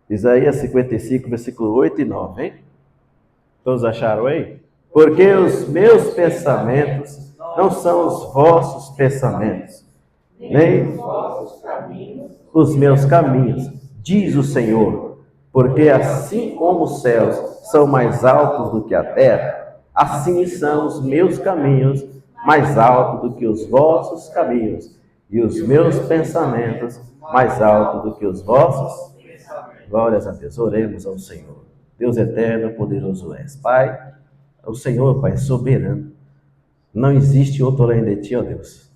Isaías 55, versículo 8 e 9, hein? Todos acharam aí? Porque os meus pensamentos não são os vossos pensamentos, nem os meus caminhos, diz o Senhor. Porque assim como os céus são mais altos do que a terra, assim são os meus caminhos mais altos do que os vossos caminhos, e os meus pensamentos mais altos do que os vossos. Glórias a Deus, oremos ao Senhor. Deus eterno, poderoso és. Pai, o Senhor, Pai, é soberano. Não existe outro além de Ti, ó Deus.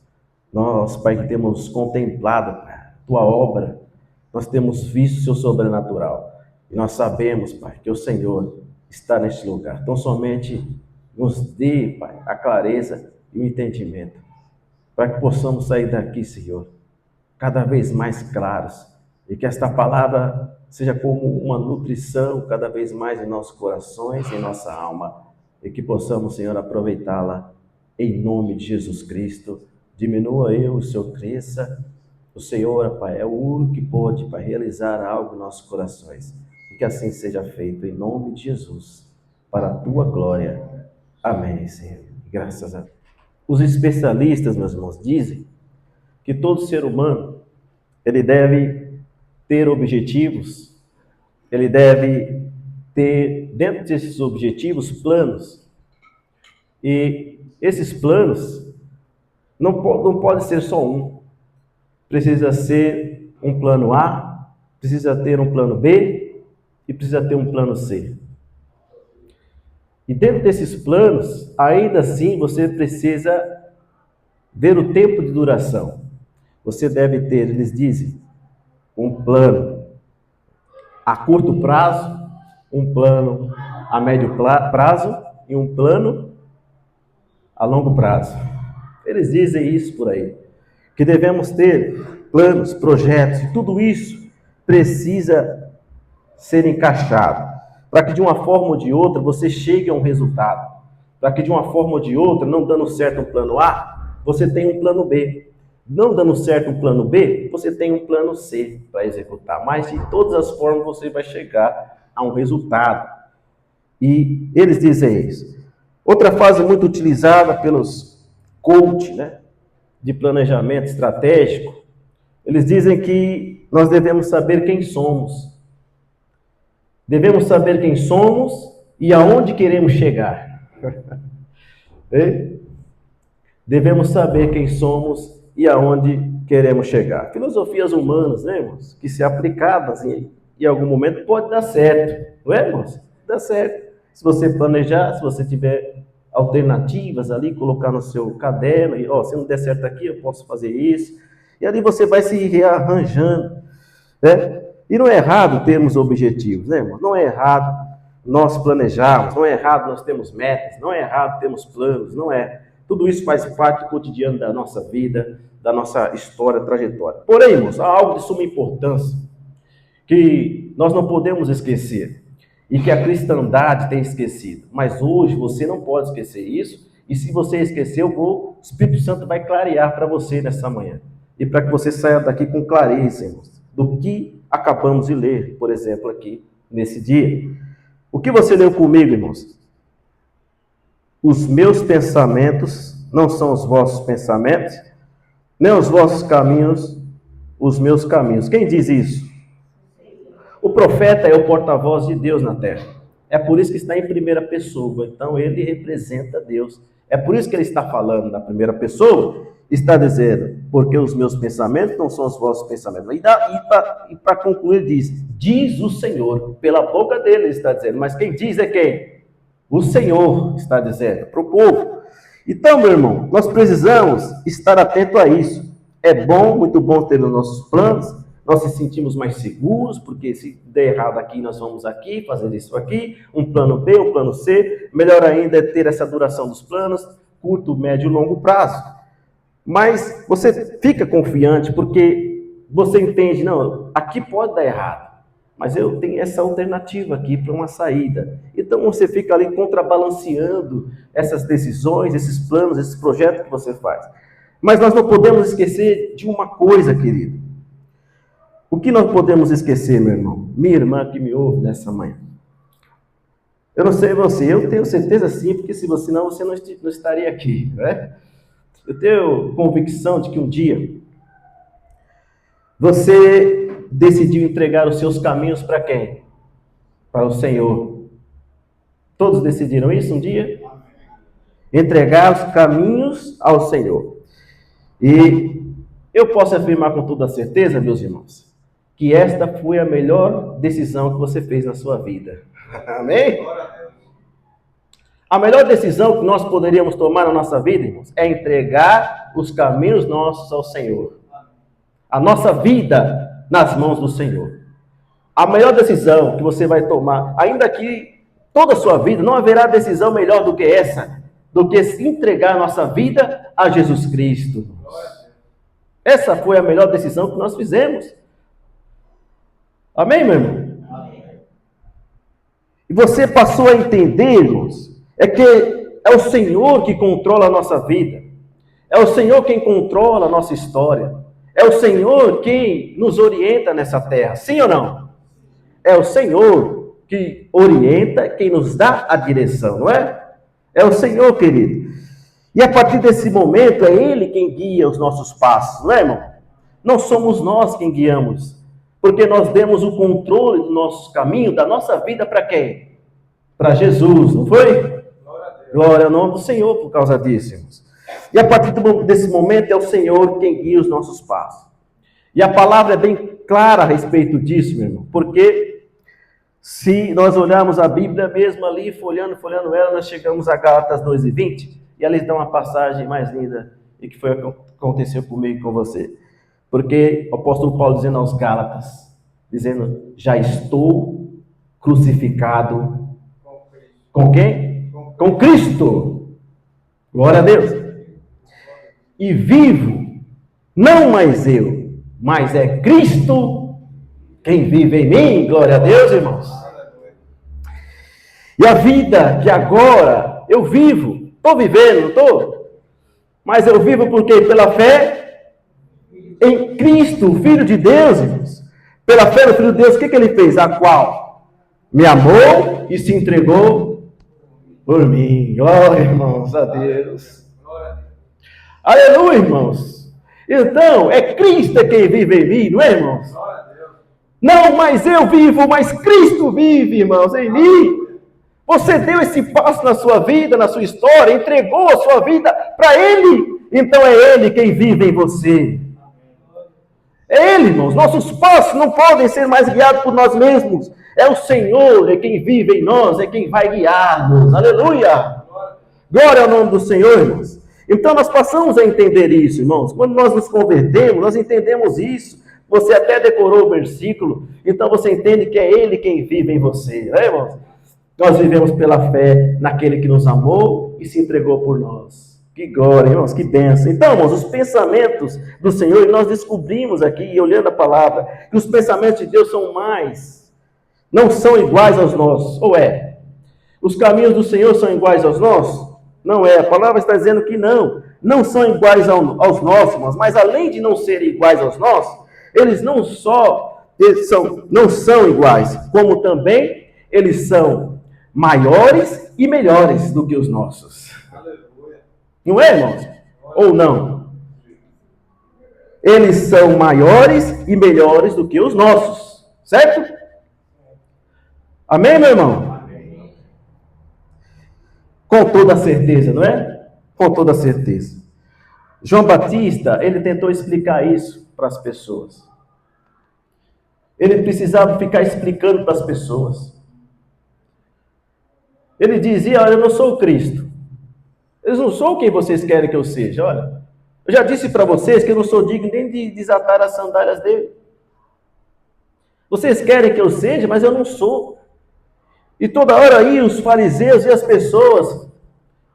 Nós, Pai, que temos contemplado, Pai, Tua obra, nós temos visto o Seu sobrenatural. E nós sabemos, Pai, que o Senhor está neste lugar. Então, somente nos dê, Pai, a clareza e o entendimento, para que possamos sair daqui, Senhor, cada vez mais claros, e que esta palavra seja como uma nutrição cada vez mais em nossos corações, em nossa alma, e que possamos, Senhor, aproveitá-la em nome de Jesus Cristo. Diminua eu, o Senhor cresça. O Senhor, Pai, é o único que pode, Pai, realizar algo em nossos corações. E que assim seja feito em nome de Jesus, para a Tua glória. Amém, Senhor. Graças a Deus. Os especialistas, meus irmãos, dizem que todo ser humano, ele deve ter objetivos, ele deve ter, dentro desses objetivos, planos. E esses planos não pode ser só um. Precisa ser um plano A, precisa ter um plano B e precisa ter um plano C. E dentro desses planos, ainda assim, você precisa ver o tempo de duração. Você deve ter, eles dizem, um plano a curto prazo, um plano a médio prazo e um plano a longo prazo. Eles dizem isso por aí, que devemos ter planos, projetos, e tudo isso precisa ser encaixado, para que de uma forma ou de outra você chegue a um resultado, para que de uma forma ou de outra, não dando certo um plano A, você tenha um plano B. Não dando certo um plano B, você tem um plano C para executar. Mas de todas as formas você vai chegar a um resultado. E eles dizem isso. Outra fase muito utilizada pelos coaches, né, de planejamento estratégico, eles dizem que nós devemos saber quem somos. Devemos saber quem somos e aonde queremos chegar. Devemos saber quem somos e aonde queremos chegar. Filosofias humanas, né, irmãos? Que se aplicadas em algum momento pode dar certo, não é, irmãos? Dá certo. Se você planejar, se você tiver alternativas ali, colocar no seu caderno, e se não der certo aqui, eu posso fazer isso. E ali você vai se rearranjando, né? E não é errado termos objetivos, né, irmãos? Não é errado nós planejarmos, não é errado nós termos metas, não é errado termos planos, não é. Tudo isso faz parte do cotidiano da nossa vida, da nossa história, trajetória. Porém, irmãos, há algo de suma importância que nós não podemos esquecer e que a cristandade tem esquecido. Mas hoje você não pode esquecer isso, e se você esquecer, o Espírito Santo vai clarear para você nessa manhã. E para que você saia daqui com clareza, irmãos, do que acabamos de ler, por exemplo, aqui nesse dia. O que você leu comigo, irmãos? Os meus pensamentos não são os vossos pensamentos, nem os vossos caminhos, os meus caminhos. Quem diz isso? O profeta é o porta-voz de Deus na terra. É por isso que está em primeira pessoa. Então, ele representa Deus. É por isso que ele está falando na primeira pessoa. Está dizendo, porque os meus pensamentos não são os vossos pensamentos. E para concluir, diz o Senhor. Pela boca dele ele está dizendo. Mas quem diz é quem? O Senhor está dizendo para o povo. Então, meu irmão, nós precisamos estar atento a isso. É bom, muito bom ter nos nossos planos. Nós nos sentimos mais seguros, porque se der errado aqui, nós vamos aqui, fazer isso aqui, um plano B, um plano C. Melhor ainda é ter essa duração dos planos, curto, médio e longo prazo. Mas você fica confiante, porque você entende, não, aqui pode dar errado, mas eu tenho essa alternativa aqui para uma saída. Então você fica ali contrabalanceando essas decisões, esses planos, esses projetos que você faz. Mas nós não podemos esquecer de uma coisa, querido. O que nós podemos esquecer, meu irmão? Minha irmã que me ouve nessa manhã. Eu não sei você, eu tenho certeza sim, porque se você não estaria aqui, né? Eu tenho convicção de que um dia você decidiu entregar os seus caminhos para quem? Para o Senhor. Todos decidiram isso um dia? Entregar os caminhos ao Senhor. E eu posso afirmar com toda certeza, meus irmãos, que esta foi a melhor decisão que você fez na sua vida. Amém? A melhor decisão que nós poderíamos tomar na nossa vida, irmãos, é entregar os caminhos nossos ao Senhor. A nossa vida nas mãos do Senhor. A melhor decisão que você vai tomar, ainda que toda a sua vida, não haverá decisão melhor do que essa, do que entregar a nossa vida a Jesus Cristo. Essa foi a melhor decisão que nós fizemos. Amém, meu irmão? Amém. E você passou a entender, irmãos, é que é o Senhor que controla a nossa vida. É o Senhor quem controla a nossa história. É o Senhor quem nos orienta nessa terra. Sim ou não? É o Senhor que orienta, quem nos dá a direção, não é? É o Senhor, querido. E a partir desse momento, é Ele quem guia os nossos passos, não é, irmão? Não somos nós quem guiamos. Porque nós demos o controle do nosso caminho, da nossa vida para quem? Para Jesus, não foi? Glória ao nome do Senhor por causa disso, irmãos. E a partir desse momento é o Senhor quem guia os nossos passos. E a palavra é bem clara a respeito disso, meu irmão. Porque se nós olharmos a Bíblia mesmo ali, folhando ela, nós chegamos a Gálatas 2:20, e ali está uma passagem mais linda, e que foi o que aconteceu comigo e com você. Porque o apóstolo Paulo dizendo aos Gálatas, dizendo, já estou crucificado com quem? Com Cristo. Glória a Deus. E vivo, não mais eu, mas é Cristo quem vive em mim. Glória a Deus, irmãos. E a vida que agora eu vivo, estou vivendo, não estou? Mas eu vivo porque pela fé em Cristo, o Filho de Deus, irmãos. Pela fé no Filho de Deus, o que ele fez? A qual me amou e se entregou por mim. Glória, irmãos, a Deus. Aleluia, irmãos. Então, é Cristo quem vive em mim, não é, irmãos? Não, mas eu vivo, mas Cristo vive, irmãos, em mim. Você deu esse passo na sua vida, na sua história, entregou a sua vida para Ele. Então é Ele quem vive em você. É Ele, irmãos. Nossos passos não podem ser mais guiados por nós mesmos. É o Senhor, é quem vive em nós, é quem vai guiar-nos. Aleluia! Glória ao nome do Senhor, irmãos. Então nós passamos a entender isso, irmãos. Quando nós nos convertemos, nós entendemos isso. Você até decorou o versículo, então você entende que é Ele quem vive em você, né, irmãos? Nós vivemos pela fé naquele que nos amou e se entregou por nós. Que glória, irmãos, que bênção. Então, irmãos, os pensamentos do Senhor, nós descobrimos aqui, olhando a palavra, que os pensamentos de Deus são mais, não são iguais aos nossos, ou é? Os caminhos do Senhor são iguais aos nossos? Não é, a palavra está dizendo que não são iguais aos nossos, mas além de não serem iguais aos nossos, eles não são iguais, como também eles são maiores e melhores do que os nossos. Não é, irmãos? Ou não? Eles são maiores e melhores do que os nossos, certo? Amém, meu irmão? Amém. Com toda certeza, não é? Com toda certeza. João Batista, ele tentou explicar isso para as pessoas. Ele precisava ficar explicando para as pessoas. Ele dizia, olha, eu não sou o Cristo. Eu não sou quem vocês querem que eu seja, olha. Eu já disse para vocês que eu não sou digno nem de desatar as sandálias dele. Vocês querem que eu seja, mas eu não sou. E toda hora aí os fariseus e as pessoas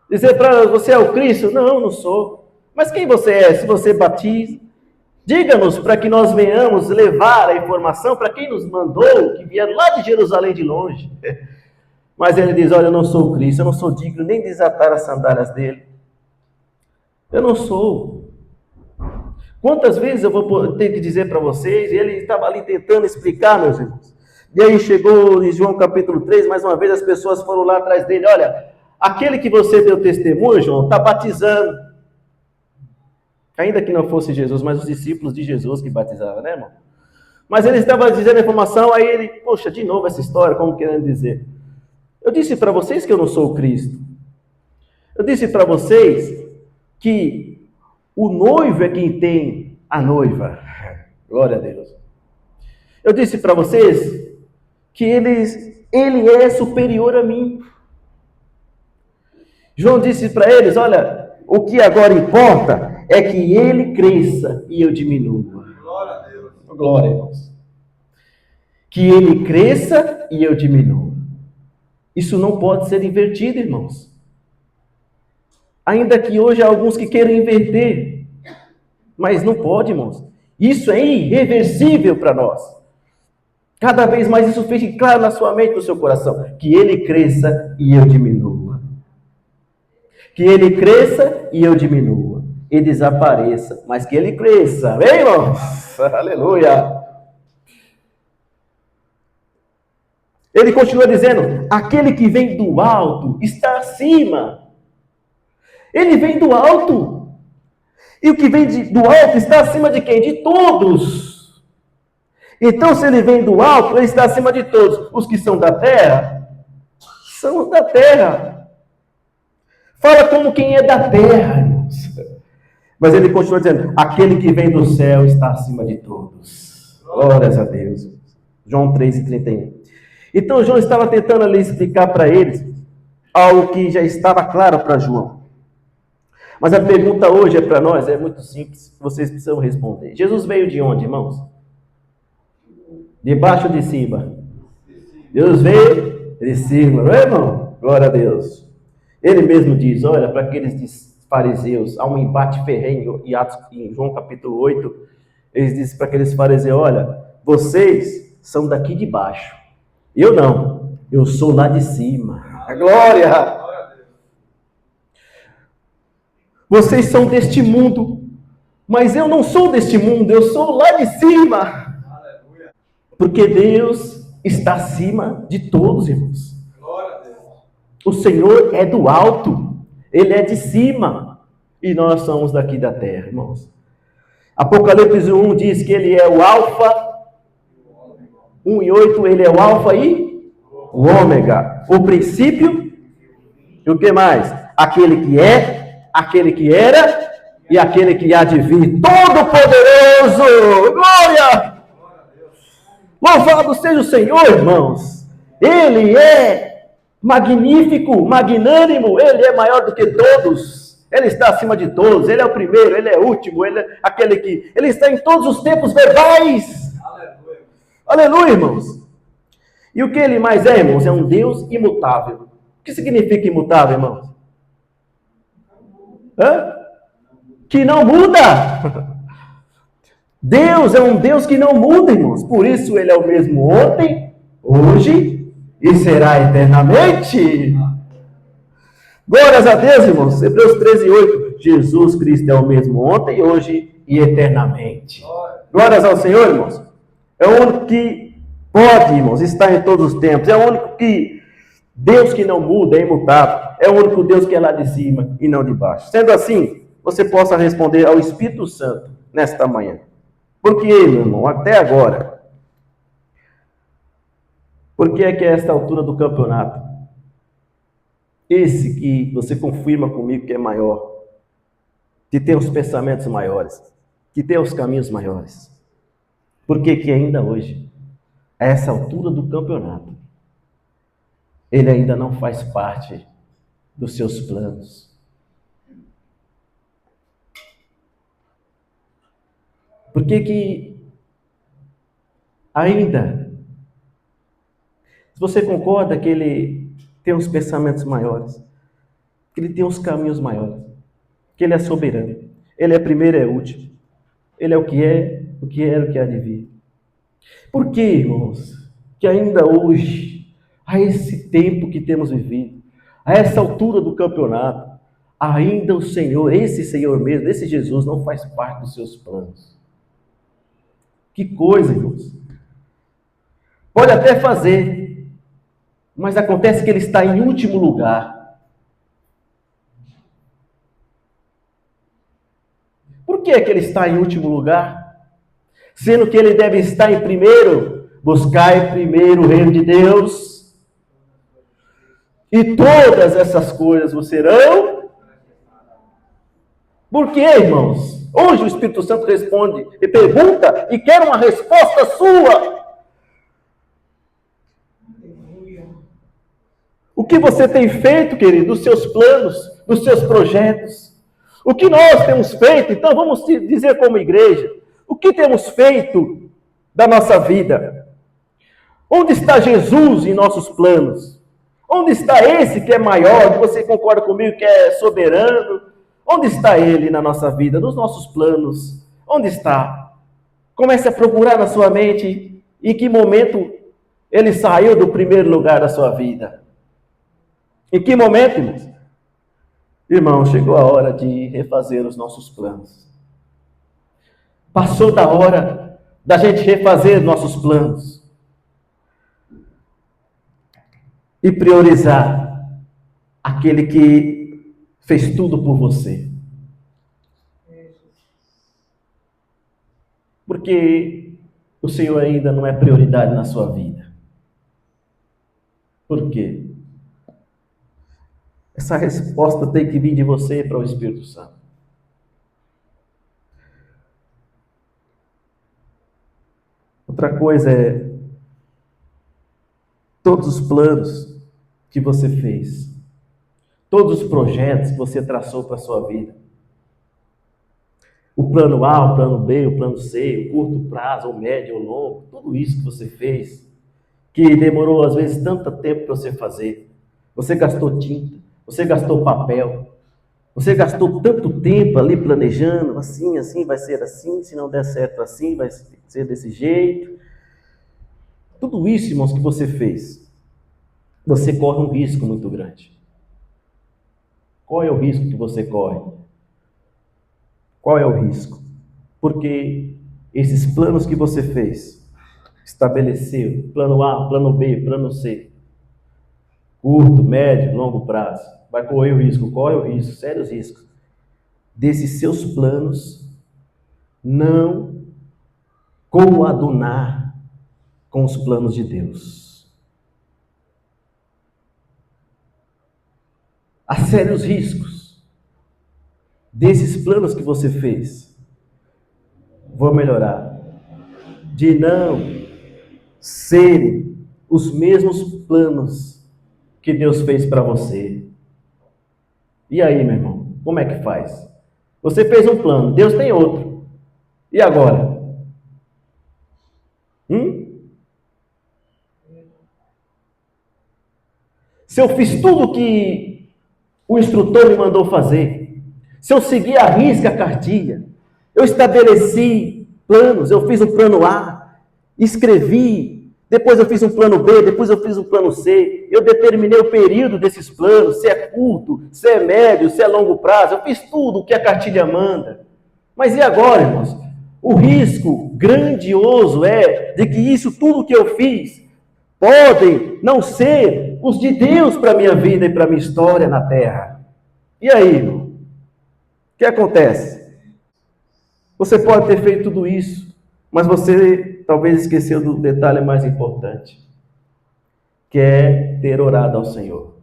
dizer para você é o Cristo? Não, não sou. Mas quem você é? Se você batiza, diga-nos para que nós venhamos levar a informação para quem nos mandou, que vieram lá de Jerusalém de longe. Mas ele diz, olha, eu não sou o Cristo, eu não sou digno nem de desatar as sandálias dele. Eu não sou. Quantas vezes eu vou ter que dizer para vocês, ele estava ali tentando explicar, meus irmãos. E aí chegou em João capítulo 3, mais uma vez as pessoas foram lá atrás dele, olha, aquele que você deu testemunho, João, está batizando. Ainda que não fosse Jesus, mas os discípulos de Jesus que batizavam, né, irmão? Mas ele estava dizendo a informação, aí ele, poxa, de novo essa história, como querendo dizer. Eu disse para vocês que eu não sou o Cristo. Eu disse para vocês que o noivo é quem tem a noiva. Glória a Deus. Eu disse para vocês que ele é superior a mim. João disse para eles, olha, o que agora importa é que ele cresça e eu diminua. Glória a Deus. Glória a Deus. Que ele cresça e eu diminua. Isso não pode ser invertido, irmãos. Ainda que hoje há alguns que queiram inverter, mas não pode, irmãos. Isso é irreversível para nós. Cada vez mais isso fique claro na sua mente, no seu coração. Que ele cresça e eu diminua. Que ele cresça e eu diminua. E desapareça, mas que ele cresça. Amém, irmãos? Aleluia. Ele continua dizendo, aquele que vem do alto está acima. Ele vem do alto. E o que vem do alto está acima de quem? De todos. Então, se ele vem do alto, ele está acima de todos. Os que são da terra, são da terra. Fala como quem é da terra, irmãos. Mas ele continua dizendo, aquele que vem do céu está acima de todos. Glórias a Deus. João 3:31. Então, João estava tentando ali explicar para eles algo que já estava claro para João. Mas a pergunta hoje é para nós, é muito simples, vocês precisam responder. Jesus veio de onde, irmãos? De baixo ou de cima? Jesus veio de cima, não é, irmão? Glória a Deus. Ele mesmo diz, olha, para aqueles fariseus, há um embate ferrenho em João capítulo 8, eles dizem para aqueles fariseus, olha, vocês são daqui de baixo, eu não, eu sou lá de cima. A glória! Vocês são deste mundo, mas eu não sou deste mundo, eu sou lá de cima. Porque Deus está acima de todos, irmãos. O Senhor é do alto, Ele é de cima, e nós somos daqui da terra, irmãos. Apocalipse 1 diz que Ele é o alfa, 1:8, Ele é o alfa e o ômega, o princípio, e o que mais? Aquele que é, aquele que era, e aquele que há de vir, todo-poderoso, glória! Louvado seja o Senhor, irmãos. Ele é magnífico, magnânimo, Ele é maior do que todos. Ele está acima de todos, Ele é o primeiro, Ele é o último, Ele é aquele que... Ele está em todos os tempos verbais. Aleluia, aleluia, irmãos. E o que Ele mais é, irmãos? É um Deus imutável. O que significa imutável, irmãos? Que não muda. Deus é um Deus que não muda, irmãos. Por isso Ele é o mesmo ontem, hoje e será eternamente. Glórias a Deus, irmãos. Hebreus 13:8. Jesus Cristo é o mesmo ontem, hoje e eternamente. Glórias ao Senhor, irmãos. É o único que pode, irmãos, estar em todos os tempos. É o único que... Deus que não muda, é imutável. É o único Deus que é lá de cima e não de baixo. Sendo assim, você possa responder ao Espírito Santo nesta manhã. Por que, meu irmão, até agora? Por que é que a esta altura do campeonato, esse que você confirma comigo que é maior, que tem os pensamentos maiores, que tem os caminhos maiores, por que que ainda hoje, a essa altura do campeonato, ele ainda não faz parte dos seus planos? Por que que ainda, se você concorda que ele tem os pensamentos maiores, que ele tem os caminhos maiores, que ele é soberano, ele é primeiro e é último, ele é o que era, o que há de vir. Por que, irmãos, que ainda hoje, a esse tempo que temos vivido, a essa altura do campeonato, ainda o Senhor, esse Senhor mesmo, esse Jesus, não faz parte dos seus planos. Que coisa, irmãos. Pode até fazer, mas acontece que ele está em último lugar. Por que é que ele está em último lugar? Sendo que ele deve estar em primeiro. Buscai primeiro o reino de Deus, e todas essas coisas vos serão. Por quê, irmãos? Hoje o Espírito Santo responde e pergunta e quer uma resposta sua. O que você tem feito, querido, dos seus planos, dos seus projetos? O que nós temos feito? Então vamos dizer como igreja, o que temos feito da nossa vida? Onde está Jesus em nossos planos? Onde está esse que é maior, que você concorda comigo, que é soberano? Onde está ele na nossa vida, nos nossos planos? Onde está? Comece a procurar na sua mente em que momento ele saiu do primeiro lugar da sua vida. Em que momento, irmãos? Irmão, chegou a hora de refazer os nossos planos. Passou da hora da gente refazer nossos planos. E priorizar aquele que fez tudo por você. Porque o Senhor ainda não é prioridade na sua vida. Por quê? Essa resposta tem que vir de você para o Espírito Santo. Outra coisa é todos os planos que você fez, todos os projetos que você traçou para a sua vida. O plano A, o plano B, o plano C, o curto prazo, o médio, o longo, tudo isso que você fez, que demorou às vezes tanto tempo para você fazer. Você gastou tinta, você gastou papel, você gastou tanto tempo ali planejando, assim, vai ser assim, se não der certo assim, vai ser desse jeito. Tudo isso, irmãos, que você fez, você corre um risco muito grande. Qual é o risco que você corre? Qual é o risco? Porque esses planos que você fez, estabeleceu, plano A, plano B, plano C, curto, médio, longo prazo, vai correr o risco. Qual é o risco? Sérios riscos. Desses seus planos não coadunar com os planos de Deus. Há sérios riscos desses planos que você fez. Vou melhorar. De não serem os mesmos planos que Deus fez para você. E aí, meu irmão, como é que faz? Você fez um plano, Deus tem outro. E agora? Se eu fiz tudo o que o instrutor me mandou fazer, se eu segui à risca a cartilha, eu estabeleci planos, eu fiz um plano A, escrevi, depois eu fiz um plano B, depois eu fiz um plano C, eu determinei o período desses planos, se é curto, se é médio, se é longo prazo, eu fiz tudo o que a cartilha manda. Mas e agora, irmãos? O risco grandioso é de que isso tudo que eu fiz podem não ser os de Deus para a minha vida e para a minha história na terra. E aí, irmão? O que acontece? Você pode ter feito tudo isso, mas você talvez esqueceu do detalhe mais importante, que é ter orado ao Senhor.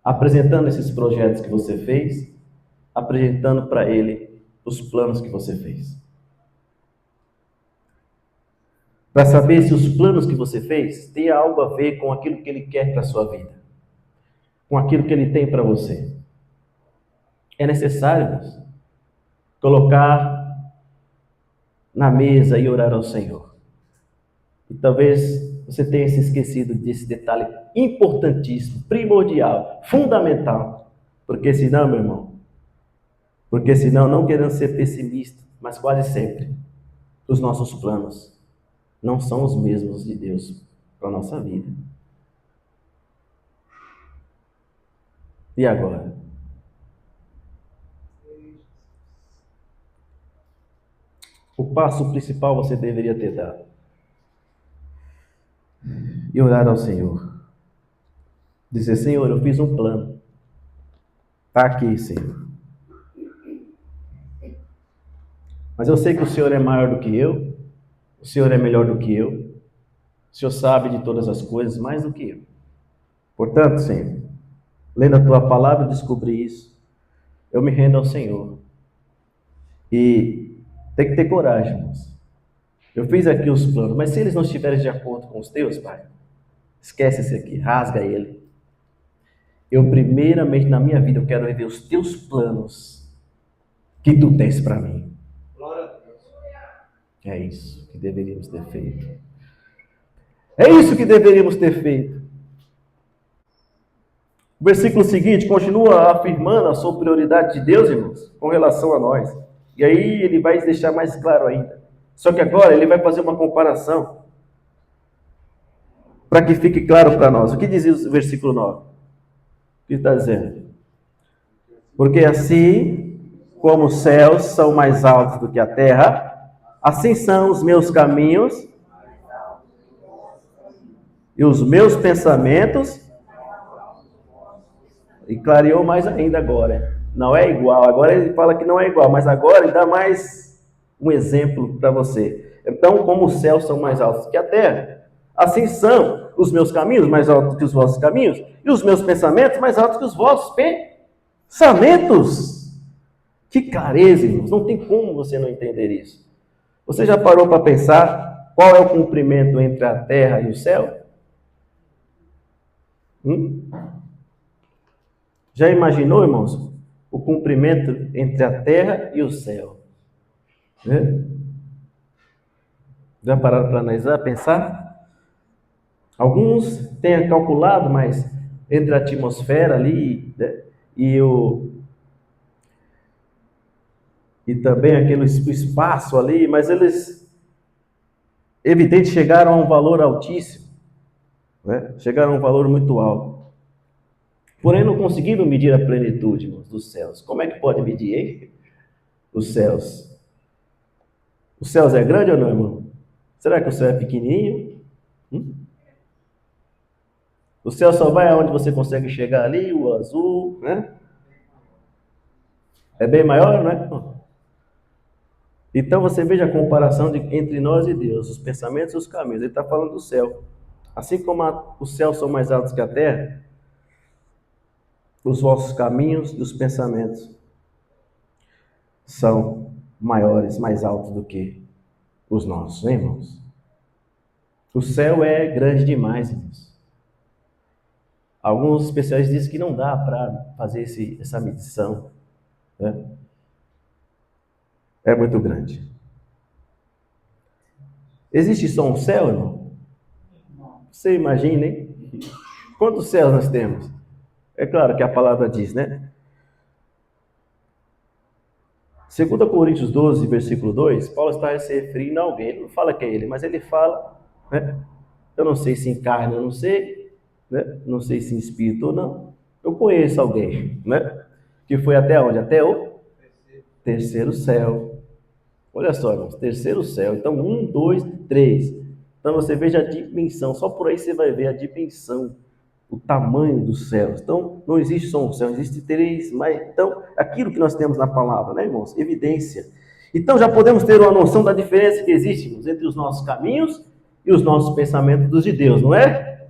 Apresentando esses projetos que você fez, apresentando para Ele os planos que você fez. Para saber se os planos que você fez têm algo a ver com aquilo que Ele quer para a sua vida, com aquilo que Ele tem para você. É necessário, irmãos, colocar na mesa e orar ao Senhor. E talvez você tenha se esquecido desse detalhe importantíssimo, primordial, fundamental. Porque senão, meu irmão, não querendo ser pessimista, mas quase sempre, os nossos planos não são os mesmos de Deus para a nossa vida. E agora? O passo principal você deveria ter dado. E orar ao Senhor. Dizer, Senhor, eu fiz um plano. Está aqui, Senhor. Mas eu sei que o Senhor é maior do que eu. O Senhor é melhor do que eu. O Senhor sabe de todas as coisas mais do que eu. Portanto, Senhor, lendo a Tua palavra, eu descobri isso. Eu me rendo ao Senhor. E tem que ter coragem, irmãos. Eu fiz aqui os planos, mas se eles não estiverem de acordo com os teus, Pai, esquece esse aqui, rasga ele. Eu, primeiramente, na minha vida, eu quero ver os teus planos que tu tens para mim. É isso que deveríamos ter feito. É isso que deveríamos ter feito. O versículo seguinte continua afirmando a superioridade de Deus, irmãos, com relação a nós. E aí ele vai deixar mais claro ainda. Só que agora ele vai fazer uma comparação para que fique claro para nós. O que diz o versículo 9? O que está dizendo? Porque assim como os céus são mais altos do que a terra, assim são os meus caminhos e os meus pensamentos. E clareou mais ainda agora. Não é igual. Agora ele fala que não é igual, mas agora ele dá mais um exemplo para você. Então, como os céus são mais altos que a terra, assim são os meus caminhos mais altos que os vossos caminhos, e os meus pensamentos mais altos que os vossos pensamentos. Que clareza, irmãos. Não tem como você não entender isso. Você já parou para pensar qual é o comprimento entre a terra e o céu? Já imaginou, irmãos, o comprimento entre a terra e o céu? Já pararam para analisar, pensar? Alguns têm calculado, mas entre a atmosfera ali e também aquele espaço ali, mas eles, evidente, chegaram a um valor altíssimo, chegaram a um valor muito alto. Porém, não conseguiram medir a plenitude, irmãos, dos céus. Como é que pode medir, hein? Os céus. Os céus é grande ou não, irmão? Será que o céu é pequenininho? O céu só vai aonde você consegue chegar ali, o azul, né? É bem maior, não é? Então você veja a comparação entre nós e Deus, os pensamentos e os caminhos. Ele está falando do céu. Assim como os céus são mais altos que a terra, os vossos caminhos e os pensamentos são maiores, mais altos do que os nossos, hein, irmãos? O céu é grande demais, irmãos. Alguns especialistas dizem que não dá para fazer essa medição, né? É muito grande. Existe só um céu, irmão? Você imagina, hein? Quantos céus nós temos? É claro que a palavra diz, né? 2 Coríntios 12, versículo 2, Paulo está se referindo a alguém. Ele não fala que é ele, mas ele fala, né? Eu não sei se em carne, eu não sei, né? Não sei se em espírito ou não. Eu conheço alguém, né? Que foi até onde? Até o terceiro céu. Olha só, irmãos, terceiro céu. Então, 1, 2, 3. Então, você veja a dimensão. Só por aí você vai ver a dimensão, o tamanho dos céus. Então, não existe só um céu, existe 3, mas então, aquilo que nós temos na palavra, né, irmãos? Evidência. Então, já podemos ter uma noção da diferença que existe, irmãos, entre os nossos caminhos e os nossos pensamentos dos de Deus, não é?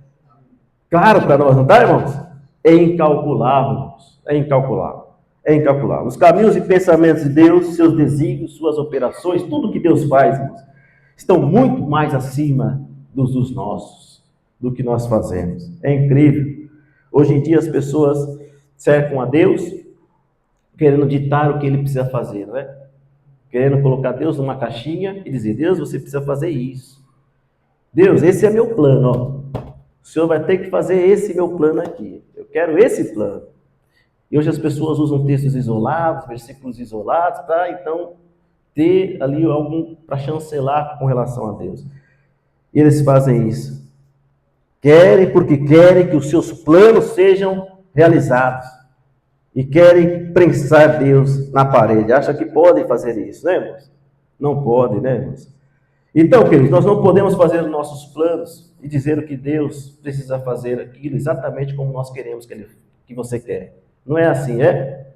Claro para nós, não tá, irmãos? É incalculável, irmãos. É incalculável. É incalculável. Os caminhos e pensamentos de Deus, seus desígnios, suas operações, tudo que Deus faz, irmãos, estão muito mais acima dos nossos, do que nós fazemos. É incrível. Hoje em dia as pessoas cercam a Deus querendo ditar o que ele precisa fazer, não é? Querendo colocar Deus numa caixinha e dizer, Deus, você precisa fazer isso. Deus, esse é meu plano, ó. O Senhor vai ter que fazer esse meu plano aqui. Eu quero esse plano. E hoje as pessoas usam textos isolados, versículos isolados, para então ter ali algum para chancelar com relação a Deus. E eles fazem isso. Querem porque querem que os seus planos sejam realizados. E querem prensar Deus na parede. Acham que podem fazer isso, né, irmãos? Não pode, né, irmãos? Então, queridos, nós não podemos fazer os nossos planos e dizer o que Deus precisa fazer aquilo exatamente como nós queremos que você quer. Não é assim, é?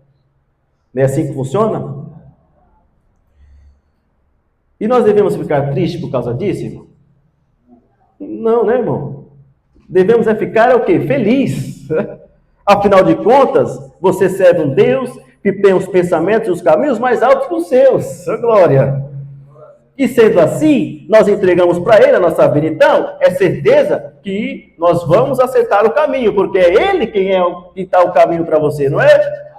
Não é assim que funciona? E nós devemos ficar tristes por causa disso, irmão? Não, né, irmão? Devemos ficar o quê? Feliz. Afinal de contas, você serve um Deus que tem os pensamentos e os caminhos mais altos que os seus. Glória! E sendo assim, nós entregamos para Ele a nossa vida. Então, é certeza que nós vamos acertar o caminho, porque é Ele quem está o caminho para você, não é?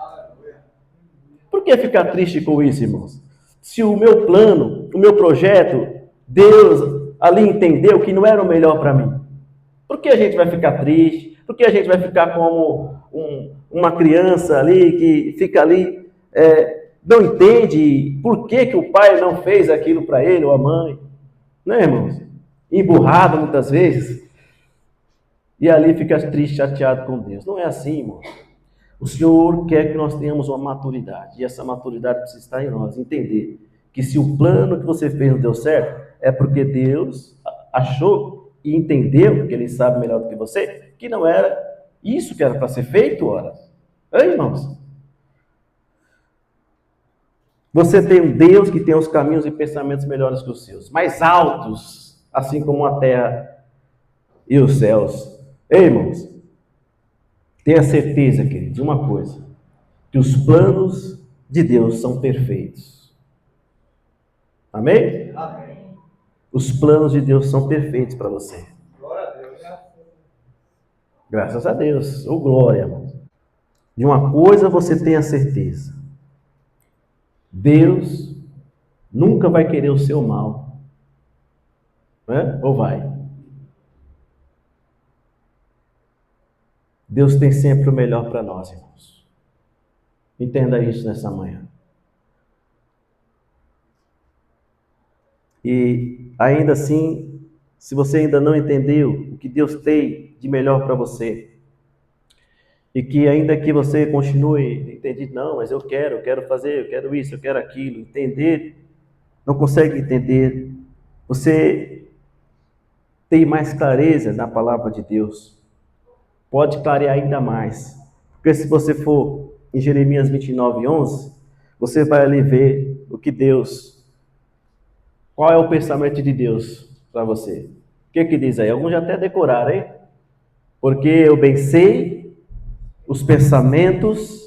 Por que ficar triste com isso, irmãos? Se o meu plano, o meu projeto, Deus ali entendeu que não era o melhor para mim. Por que a gente vai ficar triste? Por que a gente vai ficar como uma criança ali que fica ali, não entende por que o pai não fez aquilo para ele ou a mãe? Né, irmãos? Emburrado muitas vezes. E ali fica triste, chateado com Deus. Não é assim, irmãos. O Senhor quer que nós tenhamos uma maturidade. E essa maturidade precisa estar em nós. Entender que se o plano que você fez não deu certo, é porque Deus achou e entendeu, que Ele sabe melhor do que você, que não era isso que era para ser feito, ora. Ei, irmãos? Você tem um Deus que tem os caminhos e pensamentos melhores que os seus, mais altos, assim como a terra e os céus. Ei, irmãos? Tenha certeza, queridos, de uma coisa, que os planos de Deus são perfeitos. Amém? Amém. Os planos de Deus são perfeitos para você. Glória a Deus. Graças a Deus. Ô, glória, irmão. De uma coisa você tenha certeza. Deus nunca vai querer o seu mal. Né? Ou vai? Deus tem sempre o melhor para nós, irmãos. Entenda isso nessa manhã. E ainda assim, se você ainda não entendeu o que Deus tem de melhor para você, e que ainda que você continue entendido, não, mas eu quero fazer, eu quero isso, eu quero aquilo, entender, não consegue entender, você tem mais clareza na palavra de Deus, pode clarear ainda mais, porque se você for em Jeremias 29:11, você vai ali ver o que Deus, qual é o pensamento de Deus para você. O que diz aí? Alguns já até decoraram, hein? Porque eu bem sei os pensamentos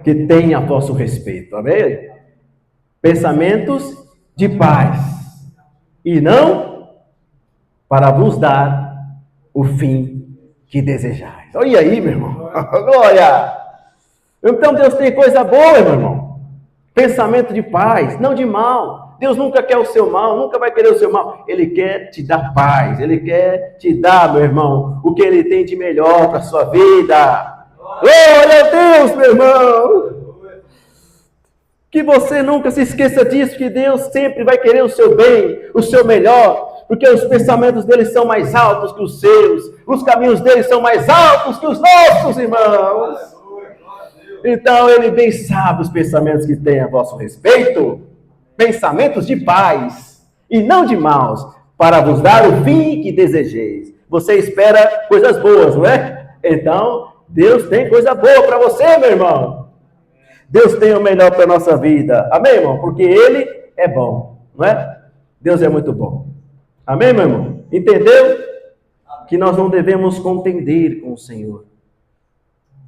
que têm a vosso respeito. Amém? Pensamentos de paz. E não para vos dar o fim que desejais. Olha aí, meu irmão. Glória! Então Deus tem coisa boa, meu irmão. Pensamento de paz, não de mal. Deus nunca quer o seu mal, nunca vai querer o seu mal. Ele quer te dar paz, Ele quer te dar, meu irmão, o que Ele tem de melhor para a sua vida. Glória a Deus, meu irmão. Que você nunca se esqueça disso, que Deus sempre vai querer o seu bem, o seu melhor, porque os pensamentos dele são mais altos que os seus, os caminhos dele são mais altos que os nossos, irmãos. Então ele bem sabe os pensamentos que tem a vosso respeito, pensamentos de paz e não de maus, para vos dar o fim que desejeis. Você espera coisas boas, não é? Então, Deus tem coisa boa para você, meu irmão. Deus tem o melhor para a nossa vida. Amém, irmão? Porque Ele é bom, não é? Deus é muito bom. Amém, meu irmão? Entendeu? Que nós não devemos contender com o Senhor.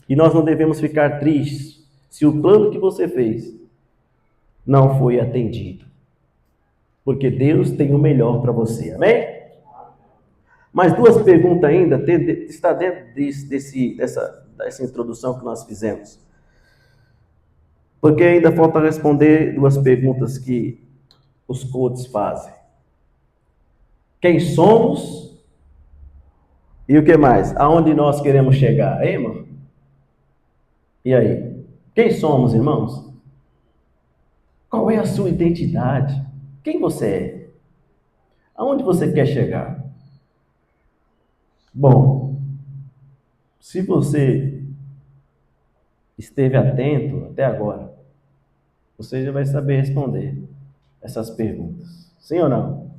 E nós não devemos ficar tristes se o plano que você fez não foi atendido. Porque Deus tem o melhor para você. Amém? Mais duas perguntas ainda está dentro dessa introdução que nós fizemos. Porque ainda falta responder duas perguntas que os coaches fazem. Quem somos e o que mais? Aonde nós queremos chegar, hein, irmão? E aí? Quem somos, irmãos? Qual é a sua identidade? Quem você é? Aonde você quer chegar? Bom, se você esteve atento até agora, você já vai saber responder essas perguntas? Sim ou não?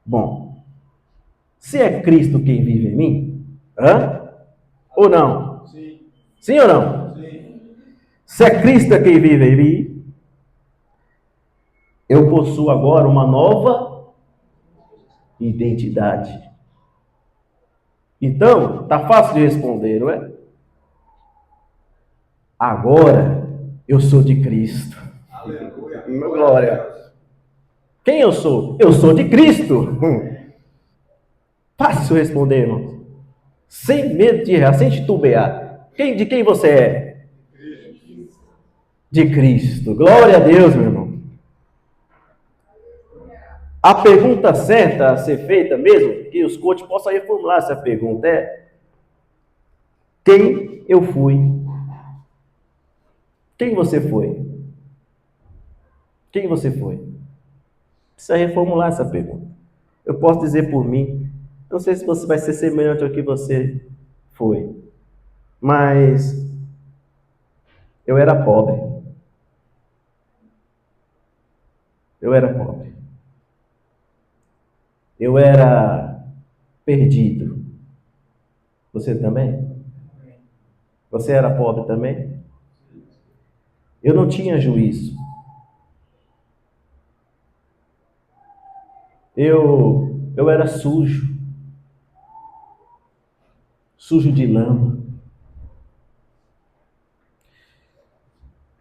Bom, se é Cristo quem vive em mim, ou não? Sim ou não? Se é Cristo quem vive em mim, eu possuo agora uma nova identidade. Então, tá fácil de responder, não é? Agora eu sou de Cristo. Aleluia. Glória. Quem eu sou? Eu sou de Cristo. Fácil responder, irmãos. Sem medo de errar, sem titubear. De quem você é? De Cristo. Glória a Deus, meu irmão. A pergunta certa a ser feita mesmo, que os coaches possam reformular essa pergunta, é: quem eu fui? Quem você foi? Quem você foi? Precisa reformular essa pergunta. Eu posso dizer por mim, não sei se você vai ser semelhante ao que você foi, mas eu era pobre. Eu era pobre. Eu era perdido. Você também? Você era pobre também? Eu não tinha juízo. Eu era sujo. Sujo de lama.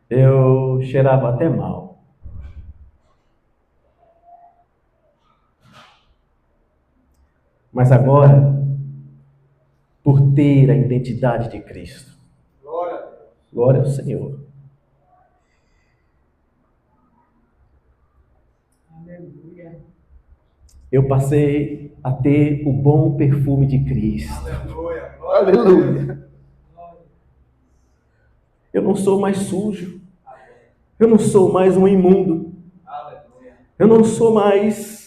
Eu cheirava até mal. Mas agora, por ter a identidade de Cristo, glória ao Senhor, eu passei a ter o bom perfume de Cristo. Aleluia. Aleluia. Eu não sou mais sujo. Eu não sou mais um imundo. Eu não sou mais.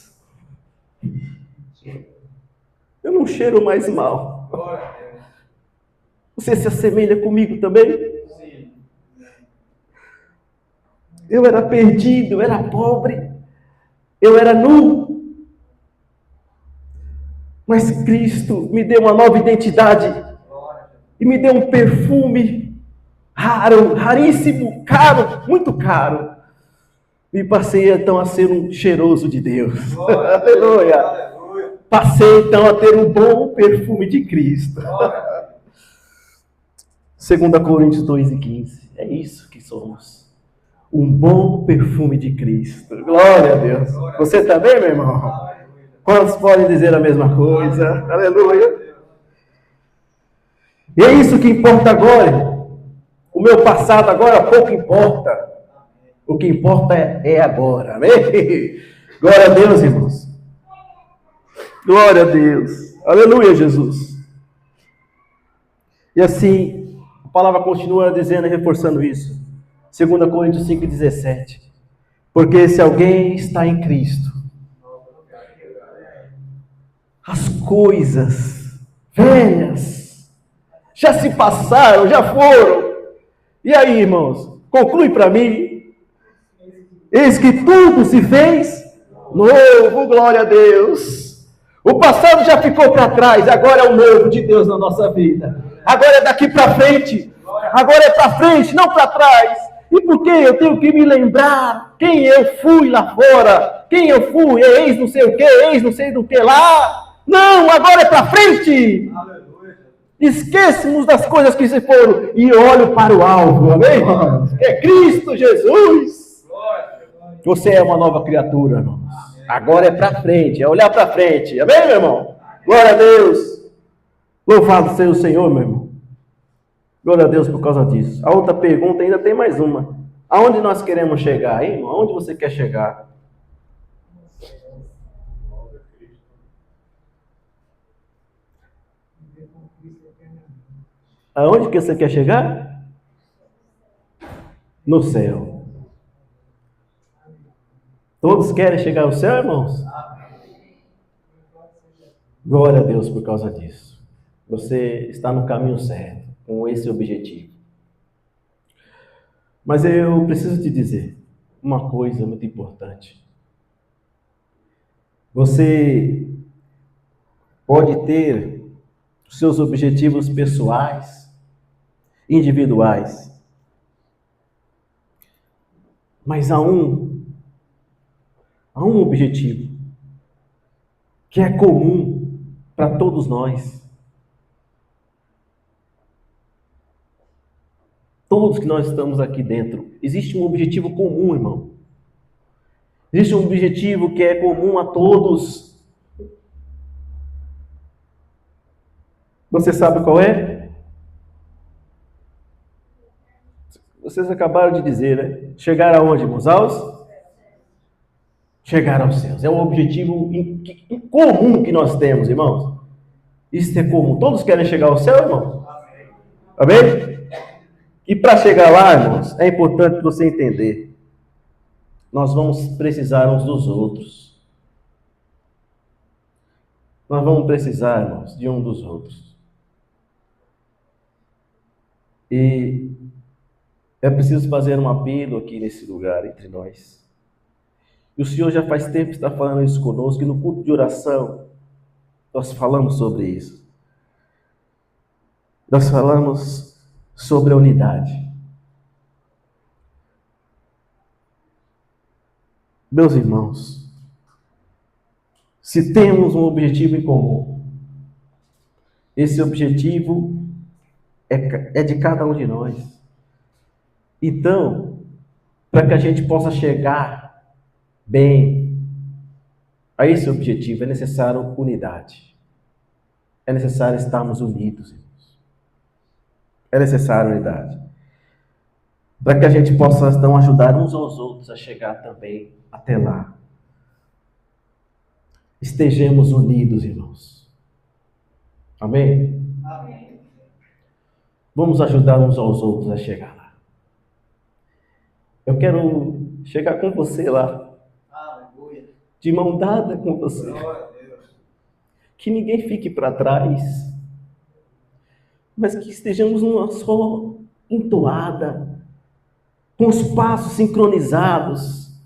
Eu não cheiro mais mal. Você se assemelha comigo também? Eu era perdido, eu era pobre, eu era nu. Mas Cristo me deu uma nova identidade e me deu um perfume raro, raríssimo, caro, muito caro. E passei então a ser um cheiroso de Deus. Aleluia. Passei então a ter um bom perfume de Cristo. 2 Coríntios 2:15. É isso que somos. Um bom perfume de Cristo. Glória a Deus. Você também, meu irmão? Quantos podem dizer a mesma coisa? Aleluia. E é isso que importa agora. O meu passado agora pouco importa. O que importa é agora. Amém? Glória a Deus, irmãos. Glória a Deus. Aleluia, Jesus. E assim, a palavra continua dizendo e reforçando isso. 2 Coríntios 5:17. Porque se alguém está em Cristo, as coisas velhas já se passaram, já foram. E aí, irmãos, conclui para mim. Eis que tudo se fez novo, glória a Deus. O passado já ficou para trás, agora é o novo de Deus na nossa vida. Agora é daqui para frente. Agora é para frente, não para trás. E por que eu tenho que me lembrar quem eu fui lá fora? Quem eu fui? Ex não sei o que, ex não sei do que lá. Não, agora é para frente. Esquecemos das coisas que se foram e olho para o alvo, amém, irmãos? É Cristo Jesus. Você é uma nova criatura, irmãos. Agora é para frente, é olhar para frente, amém, meu irmão? Glória a Deus. Louvado seja o Senhor, meu irmão. Glória a Deus por causa disso. A outra pergunta, ainda tem mais uma. Aonde nós queremos chegar, hein, irmão? Aonde você quer chegar? Aonde que você quer chegar? No céu. Todos querem chegar ao céu, irmãos? Glória a Deus por causa disso. Você está no caminho certo, com esse objetivo. Mas eu preciso te dizer, uma coisa muito importante. Você pode ter os seus objetivos pessoais, individuais, mas há um objetivo que é comum para todos nós. Todos que nós estamos aqui dentro, existe um objetivo comum, irmão. Existe um objetivo que é comum a todos. Você sabe qual é? Vocês acabaram de dizer, né? Chegar aonde, irmãos? Chegar aos céus. É um objetivo comum que nós temos, irmãos. Isso é comum. Todos querem chegar ao céu, irmãos? Amém? E para chegar lá, irmãos, é importante você entender. Nós vamos precisar uns dos outros. Nós vamos precisar, irmãos, de um dos outros. E é preciso fazer um apelo aqui nesse lugar entre nós. E o Senhor já faz tempo que está falando isso conosco, e no culto de oração nós falamos sobre isso. Nós falamos sobre a unidade. Meus irmãos, se temos um objetivo em comum, esse objetivo é de cada um de nós. Então, para que a gente possa chegar bem a esse objetivo, é necessário unidade. É necessário estarmos unidos, irmãos. É necessário unidade. Para que a gente possa, então, ajudar uns aos outros a chegar também até lá. Estejamos unidos, irmãos. Amém? Amém. Vamos ajudar uns aos outros a chegar lá. Eu quero chegar com você lá. De mão dada com você. Que ninguém fique para trás. Mas que estejamos numa só entoada. Com os passos sincronizados.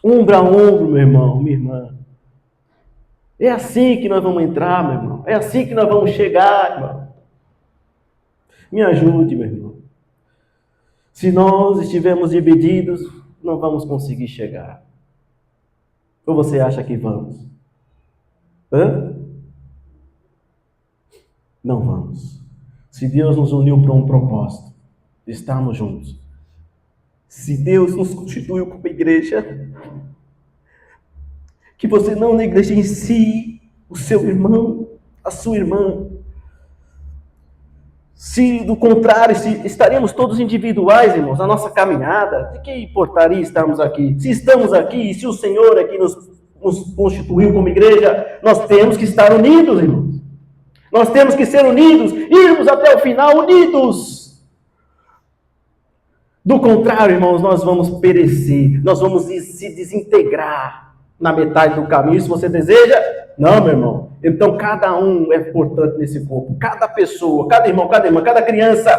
Ombro a ombro, meu irmão, minha irmã. É assim que nós vamos entrar, meu irmão. É assim que nós vamos chegar, irmão. Me ajude, meu irmão. Se nós estivermos divididos, não vamos conseguir chegar. Ou você acha que vamos? Não vamos. Se Deus nos uniu para um propósito, estarmos juntos. Se Deus nos constituiu como igreja, que você não negligencie o seu irmão, a sua irmã. Se, do contrário, se estaremos todos individuais, irmãos, na nossa caminhada, de que importaria estarmos aqui? Se estamos aqui, se o Senhor aqui nos constituiu como igreja, nós temos que estar unidos, irmãos. Nós temos que ser unidos, irmos até o final unidos. Do contrário, irmãos, nós vamos perecer, nós vamos se desintegrar na metade do caminho. Se você deseja, não, meu irmão. Então, cada um é importante nesse corpo. Cada pessoa, cada irmão, cada irmã, cada criança,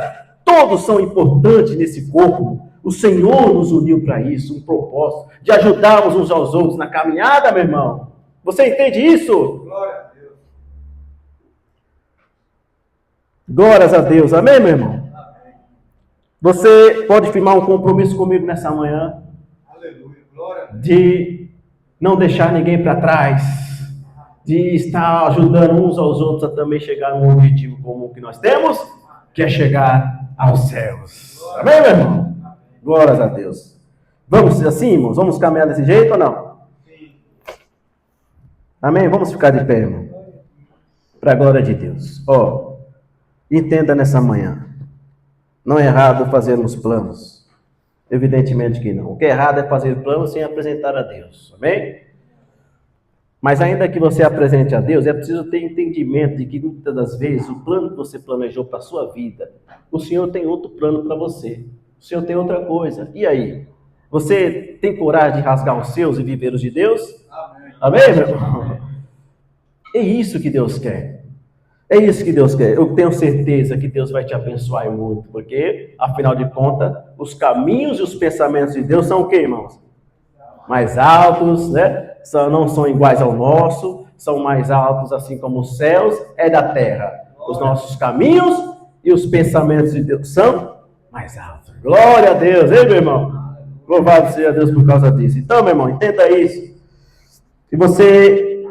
todos são importantes nesse corpo. O Senhor nos uniu para isso, um propósito de ajudarmos uns aos outros na caminhada, meu irmão. Você entende isso? Glória a Deus. Glórias a Deus. Amém, meu irmão? Amém. Você pode firmar um compromisso comigo nessa manhã? Aleluia. Glória a Deus. De não deixar ninguém para trás, de estar ajudando uns aos outros a também chegar no objetivo comum que nós temos, que é chegar aos céus. Amém, meu irmão? Glórias a Deus. Vamos assim, irmãos? Vamos caminhar desse jeito ou não? Sim. Amém? Vamos ficar de pé, irmão. Para a glória de Deus. Entenda nessa manhã. Não é errado fazermos planos. Evidentemente que não. O que é errado é fazer planos sem apresentar a Deus. Amém? Mas ainda que você apresente a Deus, é preciso ter entendimento de que muitas das vezes o plano que você planejou para a sua vida, o Senhor tem outro plano para você. O Senhor tem outra coisa. E aí? Você tem coragem de rasgar os seus e viver os de Deus? Amém, meu irmão? É isso que Deus quer. É isso que Deus quer. Eu tenho certeza que Deus vai te abençoar muito, porque, afinal de contas, os caminhos e os pensamentos de Deus são o quê, irmãos? Mais altos, né? Não são iguais ao nosso, são mais altos, assim como os céus é da terra. Os nossos caminhos e os pensamentos de Deus são mais altos. Glória a Deus, hein, meu irmão? Louvado seja Deus por causa disso. Então, meu irmão, entenda isso. E você,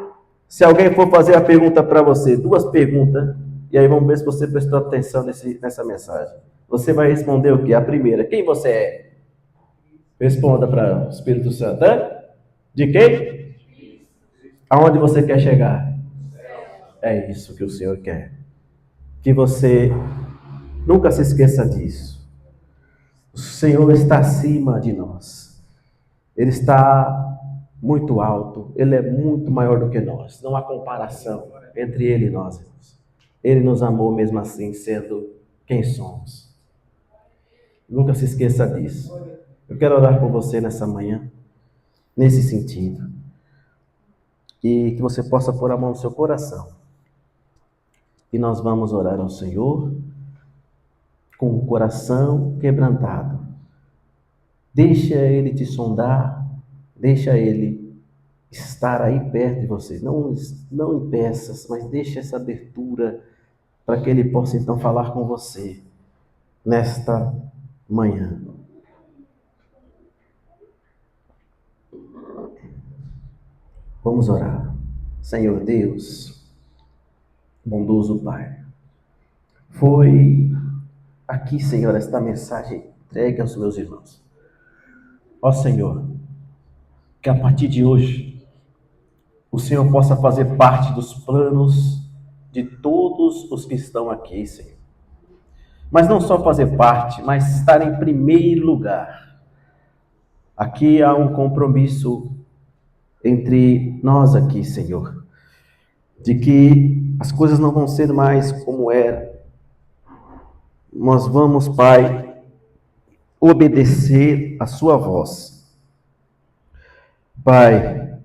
se alguém for fazer a pergunta para você, 2 perguntas, e aí vamos ver se você prestou atenção nessa mensagem. Você vai responder o quê? A primeira, quem você é? Responda para o Espírito Santo. De quem? Aonde você quer chegar? É isso que o Senhor quer. Que você nunca se esqueça disso. O Senhor está acima de nós. Ele está muito alto. Ele é muito maior do que nós. Não há comparação entre Ele e nós, irmãos. Ele nos amou mesmo assim, sendo quem somos. Nunca se esqueça disso. Eu quero orar por você nessa manhã, nesse sentido. E que você possa pôr a mão no seu coração. E nós vamos orar ao Senhor com o coração quebrantado. Deixa Ele te sondar, deixa Ele estar aí perto de você. Não impeças, mas deixa essa abertura para que Ele possa então falar com você nesta manhã. Vamos orar. Senhor Deus, bondoso Pai, foi aqui, Senhor, esta mensagem entregue aos meus irmãos. Ó Senhor, que a partir de hoje, o Senhor possa fazer parte dos planos de todos os que estão aqui, Senhor. Mas não só fazer parte, mas estar em primeiro lugar. Aqui há um compromisso entre nós aqui, Senhor, de que as coisas não vão ser mais como era. Nós vamos, Pai, obedecer a sua voz. Pai,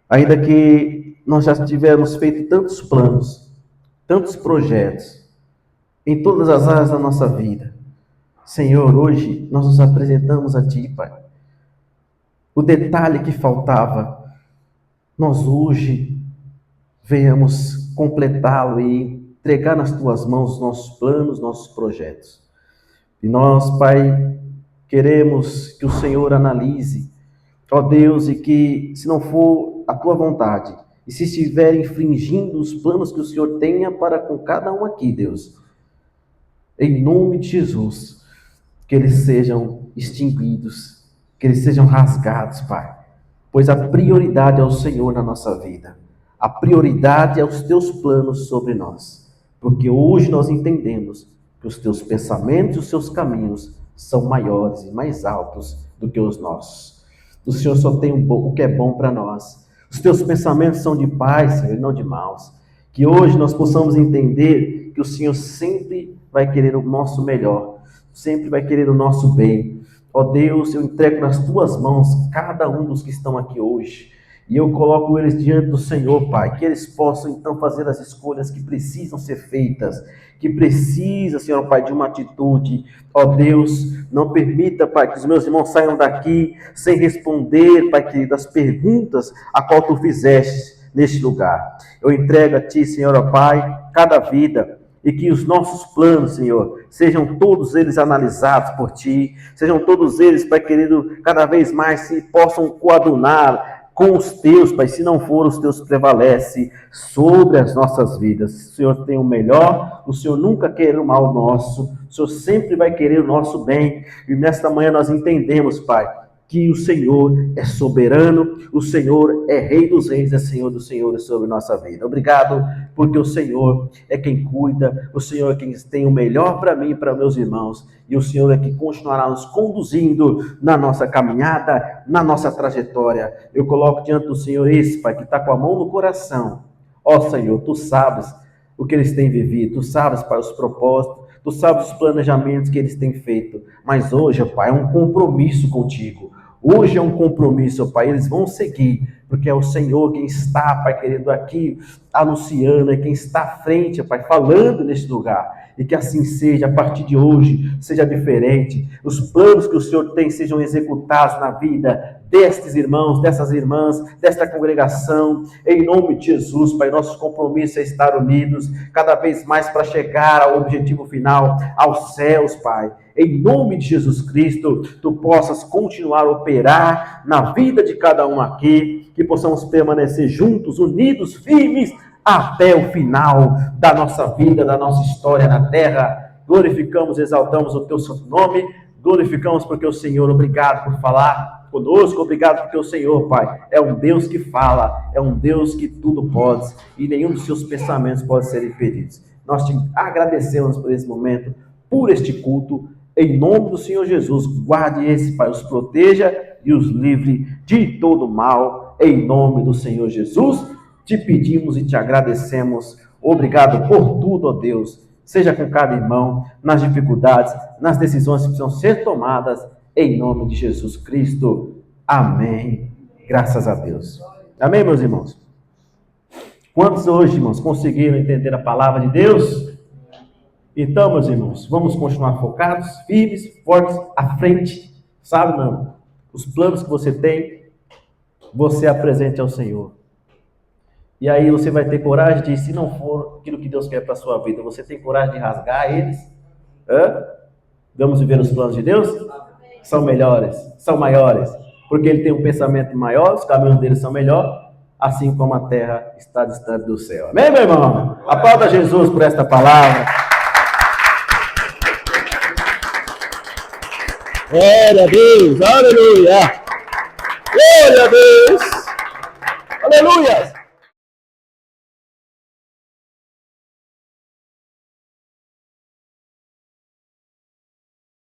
ainda que nós já tivermos feito tantos planos, tantos projetos, em todas as áreas da nossa vida, Senhor, hoje nós nos apresentamos a Ti, Pai. O detalhe que faltava, nós hoje venhamos completá-lo e entregar nas Tuas mãos os nossos planos, nossos projetos. E nós, Pai, queremos que o Senhor analise, ó Deus, e que, se não for a Tua vontade, e se estiver infringindo os planos que o Senhor tenha para com cada um aqui, Deus, em nome de Jesus, que eles sejam extinguidos, que eles sejam rasgados, Pai, pois a prioridade é o Senhor na nossa vida, a prioridade é os Teus planos sobre nós, porque hoje nós entendemos que os Teus pensamentos e os Teus caminhos são maiores e mais altos do que os nossos. O Senhor só tem o que é bom para nós. Os Teus pensamentos são de paz, Senhor, e não de maus. Que hoje nós possamos entender que o Senhor sempre vai querer o nosso melhor, sempre vai querer o nosso bem. Ó Deus, eu entrego nas Tuas mãos cada um dos que estão aqui hoje. E eu coloco eles diante do Senhor, Pai, que eles possam então fazer as escolhas que precisam ser feitas, que precisa, Senhor Pai, de uma atitude. Ó Deus, não permita, Pai, que os meus irmãos saiam daqui sem responder, Pai querido, as perguntas a qual Tu fizeste neste lugar. Eu entrego a Ti, Senhor, ó Pai, cada vida, e que os nossos planos, Senhor, sejam todos eles analisados por Ti, sejam todos eles, Pai querido, cada vez mais se possam coadunar com os Teus, Pai, se não for os Teus, prevalece sobre as nossas vidas. O Senhor tem o melhor, o Senhor nunca quer o mal nosso, o Senhor sempre vai querer o nosso bem, e nesta manhã nós entendemos, Pai, que o Senhor é soberano, o Senhor é Rei dos Reis, é Senhor dos Senhores sobre nossa vida. Obrigado, porque o Senhor é quem cuida, o Senhor é quem tem o melhor para mim e para meus irmãos, e o Senhor é que continuará nos conduzindo na nossa caminhada, na nossa trajetória. Eu coloco diante do Senhor esse, Pai, que está com a mão no coração. Ó Senhor, Tu sabes o que eles têm vivido, Tu sabes, Pai, os propósitos, Tu sabes os planejamentos que eles têm feito, mas hoje, Pai, é um compromisso contigo. Hoje é um compromisso, Pai, eles vão seguir, porque é o Senhor quem está, Pai querido, aqui a Luciana e quem está à frente, Pai, falando neste lugar. E que assim seja, a partir de hoje, seja diferente. Os planos que o Senhor tem sejam executados na vida destes irmãos, dessas irmãs, desta congregação. Em nome de Jesus, Pai, nosso compromisso é estar unidos cada vez mais para chegar ao objetivo final, aos céus, Pai. Em nome de Jesus Cristo, Tu possas continuar a operar na vida de cada um aqui, que possamos permanecer juntos, unidos, firmes, até o final da nossa vida, da nossa história na terra. Glorificamos, exaltamos o Teu santo nome, glorificamos porque o Senhor, obrigado por falar conosco, obrigado porque o Senhor, Pai, é um Deus que fala, é um Deus que tudo pode, e nenhum dos seus pensamentos pode ser impedido. Nós te agradecemos por esse momento, por este culto, em nome do Senhor Jesus. Guarde esse, Pai, os proteja e os livre de todo mal, em nome do Senhor Jesus. Te pedimos e te agradecemos. Obrigado por tudo, ó Deus. Seja com cada irmão, nas dificuldades, nas decisões que precisam ser tomadas, em nome de Jesus Cristo. Amém. Graças a Deus. Amém, meus irmãos? Quantos hoje, irmãos, conseguiram entender a palavra de Deus? Então, meus irmãos, vamos continuar focados, firmes, fortes, à frente. Sabe, meu irmão? Os planos que você tem, você apresente ao Senhor. E aí você vai ter coragem de, se não for aquilo que Deus quer para a sua vida, você tem coragem de rasgar eles? Vamos viver os planos de Deus? São melhores, são maiores, porque Ele tem um pensamento maior, os caminhos dele são melhores, assim como a terra está distante do céu. Amém, meu irmão? Aplauda Jesus por esta palavra. Glória a Deus, aleluia. Glória a Deus, aleluia.